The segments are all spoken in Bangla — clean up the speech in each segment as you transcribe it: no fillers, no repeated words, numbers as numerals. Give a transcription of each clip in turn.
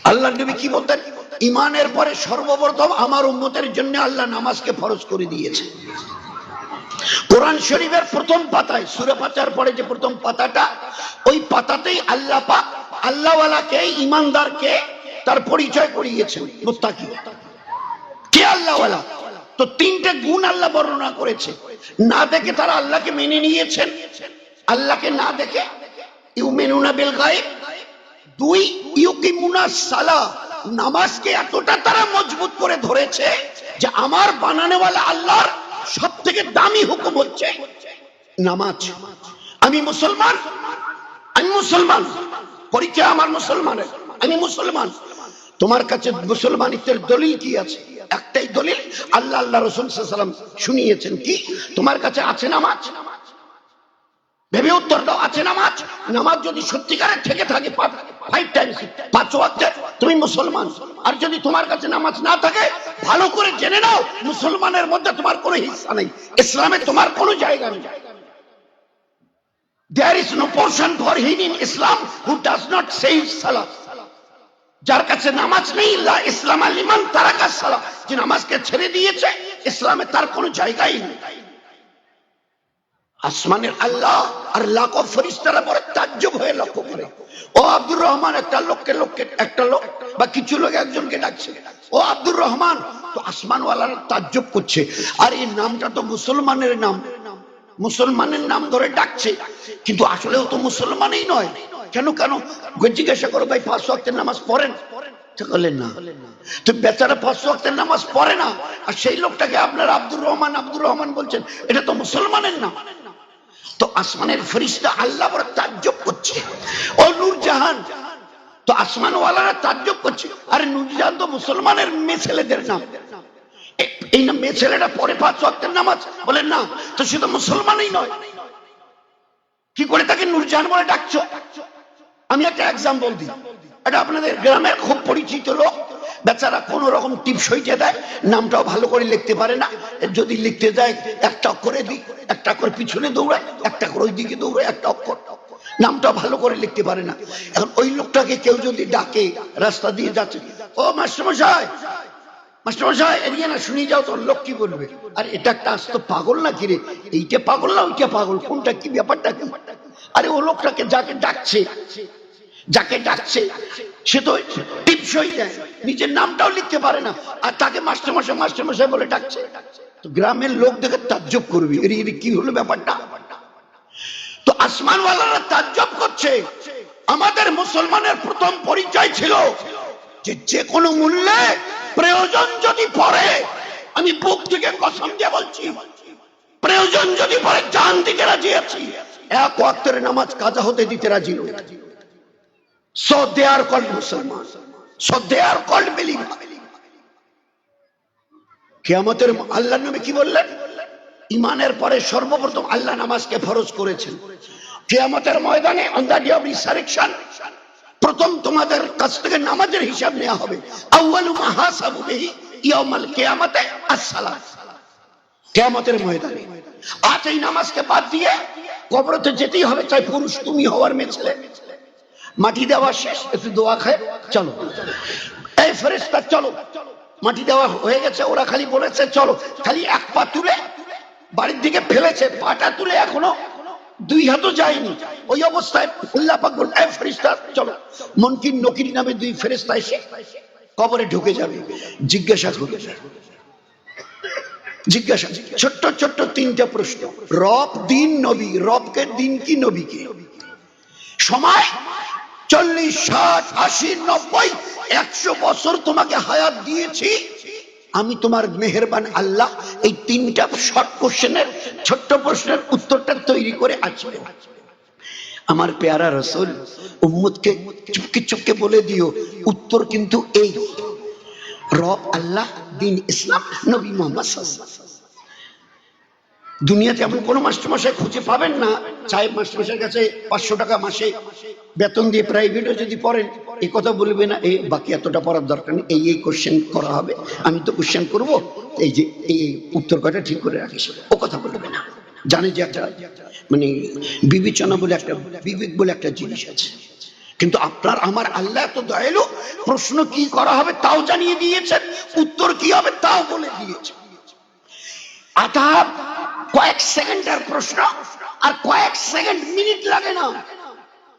আল্লাহ নবী কি বলতেন? ইমানের পরে সর্বপ্রথম আমার উম্মতের জন্য আল্লাহ নামাজকে ফরজ করে দিয়েছে। কোরআন শরীফের প্রথম পাতায় সূরা ফাতিহার পরে যে প্রথম পাতাটা, ওই পাতাতেই আল্লাহ পাক আল্লাহওয়ালাকে, ইমানদারকে তার পরিচয় করিয়েছেন। মুত্তাকি কে? আল্লাহওয়ালা। তো তিনটে গুণ আল্লাহ বর্ণনা করেছে। না দেখে তারা আল্লাহকে মেনে নিয়েছেন, আল্লাহকে না দেখে। ইউমিনুনা বিল গায়ব। দুই, ইউকিমুনা সালাহ, নামাজকে এতটা তারা মজবুত করে ধরেছে যে আমার বানানোওয়ালা আল্লাহর সব থেকে দামি হুকুম হচ্ছে নামাজ। আমি মুসলমান, আমি মুসলমান, পরিচয় আমার মুসলমানের, আমি মুসলমান। তোমার কাছে মুসলমানিত্বের দলিল কি আছে? একটাই দলিল, আল্লাহ আল্লাহ রাসূল সাল্লাল্লাহু আলাইহি ওয়াসাল্লাম শুনিয়েছেন। কি? তোমার কাছে আছে নামাজ? ভেবে উত্তর দাও, আছে নামাজ? নামাজ যদি সত্যিকারের থেকে থাকে 5 টাইমস 5 ওয়াক্ত, তুমি মুসলমান। আর যদি তোমার কাছে নামাজ না থাকে, ভালো করে জেনে নাও, মুসলমানের মধ্যে তোমার কোনো হিস্সা নেই, ইসলামে তোমার কোনো জায়গা নেই। There is no portion for him in Islam who does not say salah. যার কাছে নামাজ নেই, লা ইসলাম লিমান তারাকা সালাহ, যে নামাজকে ছেড়ে দিয়েছে, ইসলামে তার কোনো জায়গাই নেই। আসমানের আল্লাহ আর লাখো ফেরেশতারা বড় তাজ্জব হয়ে লক্ষ্য করে। ও আব্দুর রহমান, একটা লোক বা কিছু লোক একজনকে ডাকছে, ও আব্দুর রহমান। তো আসমানওয়ালারা তাজ্জব করছে, আর এই নামটা তো মুসলমানের নাম, মুসলমানের নাম ধরে ডাকছে, কিন্তু আসলেও তো মুসলমানই নয়। কেন জিজ্ঞাসা করো, ভাই 5 ওয়াক্তের নামাজ পড়েন? বললেন না। তো বেচারা 5 ওয়াক্তের নামাজ পড়ে না, আর সেই লোকটাকে আপনার আব্দুর রহমান বলছেন, এটা তো মুসলমানের নাম। তো আসমানের ফেরেশতা আল্লাহ বড় তাজ্জব করছে। ও নূরজাহান, তো আসমানওয়ালারা তাজ্জব করছে, আরে নূরজাহান তো মুসলমানের মেয়ে ছেলেদের নাম, এই না মেয়ে ছেলেটা পড়ে 5 ওয়াক্তের নামাজ? বলেন না। তো শুধু মুসলমানই নয়, কি করে তাকে নূরজাহান বলে ডাকছো? আমি একটা এক্সাম্পল দিই। এটা আপনাদের গ্রামের খুব পরিচিত লোক, বেচারা কোন রকম টিপস হইতে দেয়, নামটাও ভালো করে লিখতে পারে না। যদি লিখতে যায়, একটা অক্ষরে দিই, একটা অক্ষর পিছনে দৌড়ায়, একটা করে ওই দিকে দৌড়ায়, একটা অক্ষর, নামটাও ভালো করে লিখতে পারে না। এখন ওই লোকটাকে কেউ যদি ডাকে, রাস্তা দিয়ে যাচ্ছে, ও মাস্টারমশাই, মাস্টারমশাই এদিকে না, শুনি যাও, তোর লোক কি বলবে? আর এটা একটা আস্ত পাগল না কিরে, এইটা পাগল না ওইটা পাগল, কোনটা কি, ব্যাপারটা কি? আরে ও লোকটাকে যাকে ডাকছে সে তো টিপসই দেয়, নিজের নামটাও লিখতে পারে না, আর তাকে মাস্টারমশাই বলে ডাকছে। তো গ্রামের লোক দেখে তাজ্জব করবে, এর কি হলো ব্যাপারটা? তো আসমানওয়ালারা তাজ্জব করছে। আমাদের মুসলমানের প্রথম পরিচয় ছিল যে কোনো মূল্যে প্রয়োজন যদি পড়ে, আমি বুক থেকে কসম দিয়ে বলছি, প্রয়োজন যদি পড়ে জান দিতে রাজি আছি, 1 ওয়াক্তের নামাজ কাজা হতে দিতে রাজি নই। So they are called Muslims. So they are called believers. কিয়ামতের আল্লাহর নবী কি বললেন? ইমানের পরে সর্বপ্রথম আল্লাহ নামাজকে ফরজ করেছেন। কিয়ামতের ময়দানে on the day of resurrection, প্রথম তোমাদের কাছ থেকে নামাজের হিসাব নেওয়া হবে। আউয়ালু মা হাসাবু বিহি ইয়াউমাল কিয়ামাতে আস-সালাত। কিয়ামতের ময়দানে আজ এই নামাজকে বাদ দিয়ে কবরতে যেতেই হবে, চাই পুরুষ তুমি হওয়ার মেয়ে ছেলে। মাটি দেওয়া শেষ, একটু দোয়া খায়, চলো এই ফেরেশতা চলো। মাটি দেওয়া হয়ে গেছে, ওরা খালি বলেছে চলো, খালি 1 পা তুলে বাড়ির দিকে ফেলেছে, পাটা তুলে এখনো 2 হাতও যায়নি। ওই অবস্থায় আল্লাহ পাক বলেন, এই ফেরেশতা চলো। মুনকির নকির নামে 2 ফেরেশতা এসে কবরে ঢুকে যাবে, জিজ্ঞাসা করবে, ছোট্ট 3টা প্রশ্ন। রব, দিন, নবী। রবকে, দিন কি, নবীকে? সময় 40, 60, 80, 90, 100 বছর তোমাকে হায়াত দিয়েছি আমি, তোমার মেহেরবান আল্লাহ। এই 3টা শর্ট কোশ্চেনের, ছোট্ট প্রশ্নের উত্তরটা তৈরি করে আসবে। আমার পেয়ারা রাসূল উম্মতকে চুপকে বলে দিও, উত্তর কিন্তু এই, রব আল্লাহ, দিন ইসলাম, নবী মুহাম্মদ সাল্লাল্লাহু আলাইহি ওয়াসাল্লাম। দুনিয়াতে এমন কোন মাস্টারমশাই খুঁজে পাবেন না, সাহেব মাস্টারমশাইয়ের কাছে 500 টাকা মাসে বেতন দিয়ে প্রাইভেটে যদি পড়েন, এই কথা বলবে না, এই বাকি এতটা পড়ার দরকার নেই, এই কোশ্চেন করা হবে, আমি তো কোশ্চেন করব, এই যে এই উত্তর কটা ঠিক করে রাখিস, ও কথা বলবে না। জানে যে একটা মানে বিবেচনা বলে, একটা বিবেক বলে একটা জিনিস আছে। কিন্তু আপনার আমার আল্লাহ এত দয়ালু, প্রশ্ন কি করা হবে তাও জানিয়ে দিয়েছেন, উত্তর কি হবে তাও বলে দিয়েছেন। আধা কয়েক সেকেন্ডের প্রশ্ন, আর কয়েক সেকেন্ড মিনিট লাগে না।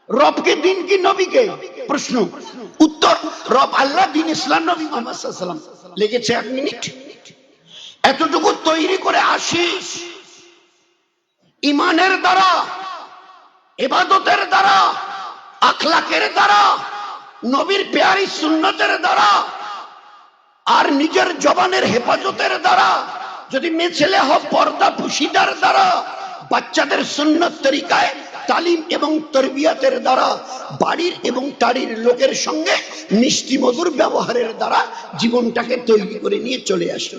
রবকে দিন কি নবীকে? প্রশ্ন উত্তর, রব আল্লাহ, দিন ইসলাম, নবী মুহাম্মদ সাল্লাল্লাহু আলাইহি ওয়াসাল্লাম। লেগেছে 1 মিনিট। এতটুকু তৈরি করে আসিস ইমানের দ্বারা, ইবাদতের দ্বারা, আখলাকের দ্বারা, নবীর পেয়ারি সুন্নতের দ্বারা, আর নিজের জবানের হেফাজতের দ্বারা, যদি মেয়ে ছেলে হোক পর্দা পুশিদার দ্বারা, বাচ্চাদের সুন্নত তরিকায় তালিম এবং তরবিয়াতের দ্বারা, বাড়ির এবং টাড়ির লোকের সঙ্গে মিষ্টি মধুর ব্যবহারের দ্বারা জীবনটাকে তৈরি করে নিয়ে চলে আসে।